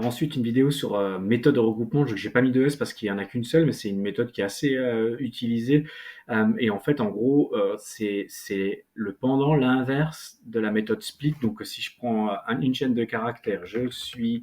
ensuite une vidéo sur méthode de regroupement. J'ai pas mis de S parce qu'il y en a qu'une seule, mais c'est une méthode qui est assez utilisée. Et en fait, en gros, c'est le pendant, l'inverse de la méthode split. Donc, si je prends une chaîne de caractères, je suis,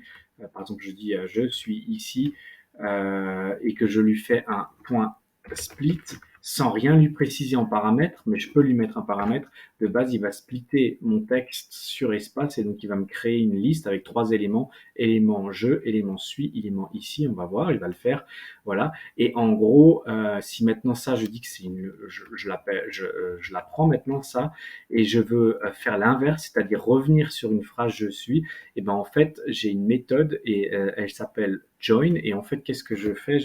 par exemple, je dis je suis ici, et que je lui fais un point split sans rien lui préciser en paramètre, mais je peux lui mettre un paramètre. De base, il va splitter mon texte sur espace et donc il va me créer une liste avec 3 éléments. Élément je, élément suis, élément ici, on va voir, il va le faire. Voilà. Et en gros, si maintenant ça, je dis que c'est une, je la prends maintenant ça, et je veux faire l'inverse, c'est-à-dire revenir sur une phrase je suis, et ben en fait, j'ai une méthode et elle s'appelle join. Et en fait, qu'est-ce que je fais?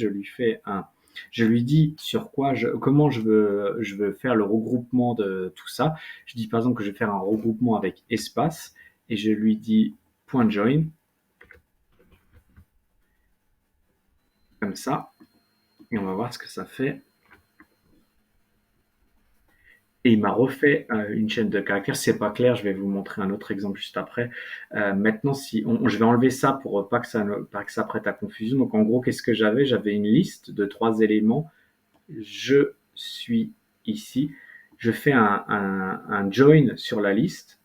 Je lui dis sur quoi comment je veux faire le regroupement de tout ça. Je dis par exemple que je vais faire un regroupement avec espace et je lui dis point join comme ça et on va voir ce que ça fait. Et il m'a refait une chaîne de caractères. Si c'est pas clair, je vais vous montrer un autre exemple juste après. Maintenant, si je vais enlever ça pour pas que ça prête à confusion. Donc en gros, qu'est-ce que j'avais? J'avais une liste de 3 éléments. Je suis ici. Je fais un join sur la liste.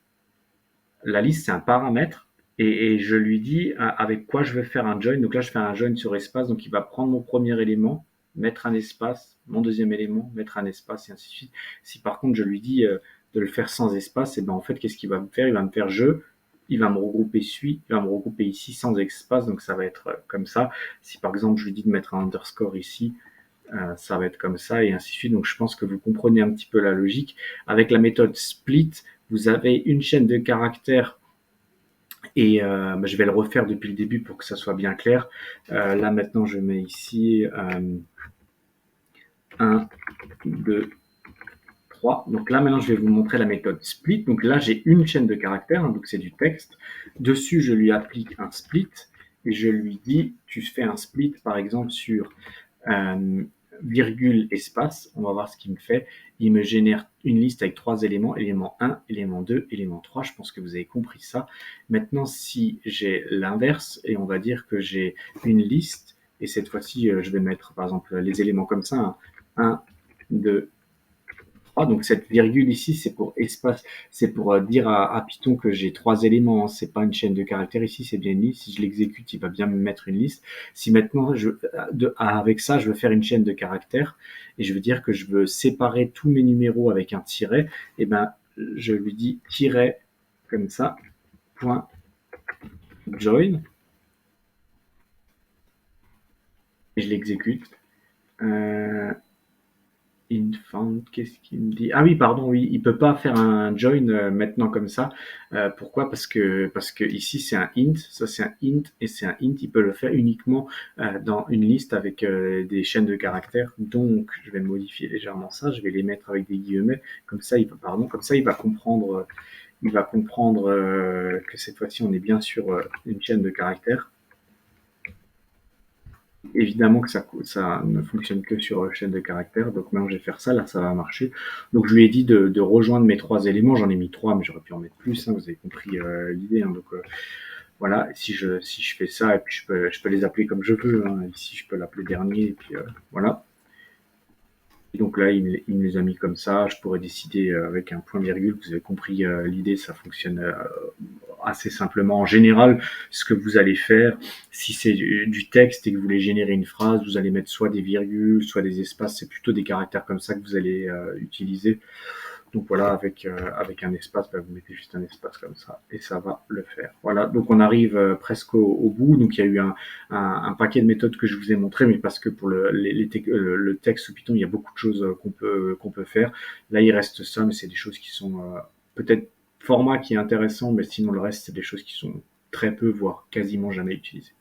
La liste, c'est un paramètre. Et je lui dis avec quoi je vais faire un join. Donc là, je fais un join sur espace. Donc il va prendre mon premier élément, mettre un espace, mon deuxième élément, mettre un espace, et ainsi de suite. Si par contre je lui dis de le faire sans espace, et ben en fait, qu'est-ce qu'il va me faire? Il va me faire je, il va me regrouper suis, il va me regrouper ici sans espace. Donc ça va être comme ça. Si par exemple je lui dis de mettre un underscore ici, ça va être comme ça, et ainsi de suite. Donc je pense que vous comprenez un petit peu la logique. Avec la méthode split, vous avez une chaîne de caractères et je vais le refaire depuis le début pour que ça soit bien clair. Là maintenant, je mets ici 1, 2, 3. Donc là maintenant, je vais vous montrer la méthode split. Donc là, j'ai une chaîne de caractères, hein, donc c'est du texte. Dessus, je lui applique un split et je lui dis, tu fais un split par exemple sur virgule espace, on va voir ce qu'il me fait. Il me génère une liste avec 3 éléments, élément 1, élément 2, élément 3. Je pense que vous avez compris ça. Maintenant, si j'ai l'inverse, et on va dire que j'ai une liste, et cette fois-ci, je vais mettre par exemple les éléments comme ça, 1, 2, 3. Donc cette virgule ici, c'est pour espace, c'est pour dire à Python que j'ai 3 éléments, hein. C'est pas une chaîne de caractères ici, c'est bien une liste. Si je l'exécute, il va bien me mettre une liste. Si maintenant, avec ça, je veux faire une chaîne de caractères et je veux dire que je veux séparer tous mes numéros avec un tiret, et ben je lui dis tiret comme ça, point join, et je l'exécute. Euh, Infant, qu'est-ce qu'il me dit? Ah oui, pardon, oui, il peut pas faire un join maintenant comme ça. Pourquoi? Parce que ici c'est un int, ça c'est un int et c'est un int. Il peut le faire uniquement dans une liste avec des chaînes de caractères. Donc je vais modifier légèrement ça. Je vais les mettre avec des guillemets. Comme ça, comme ça, il va comprendre que cette fois-ci on est bien sur une chaîne de caractères. Évidemment que ça ne fonctionne que sur chaîne de caractères. Donc maintenant je vais faire ça, là ça va marcher. Donc je lui ai dit de rejoindre mes 3 éléments. J'en ai mis 3, mais j'aurais pu en mettre plus, hein, vous avez compris l'idée, hein. Donc voilà, si je fais ça, et puis je peux les appeler comme je veux, hein. Ici je peux l'appeler dernier, et puis voilà. Et donc là, il me les a mis comme ça. Je pourrais décider avec un point-virgule. Vous avez compris l'idée, ça fonctionne assez simplement. En général, ce que vous allez faire, si c'est du texte et que vous voulez générer une phrase, vous allez mettre soit des virgules, soit des espaces. C'est plutôt des caractères comme ça que vous allez utiliser. Donc voilà, avec un espace, vous mettez juste un espace comme ça et ça va le faire. Voilà, donc on arrive presque au bout. Donc il y a eu un paquet de méthodes que je vous ai montré, mais parce que pour le texte sous Python, il y a beaucoup de choses qu'on peut faire. Là, il reste ça, mais c'est des choses qui sont peut-être format qui est intéressant, mais sinon le reste, c'est des choses qui sont très peu, voire quasiment jamais utilisées.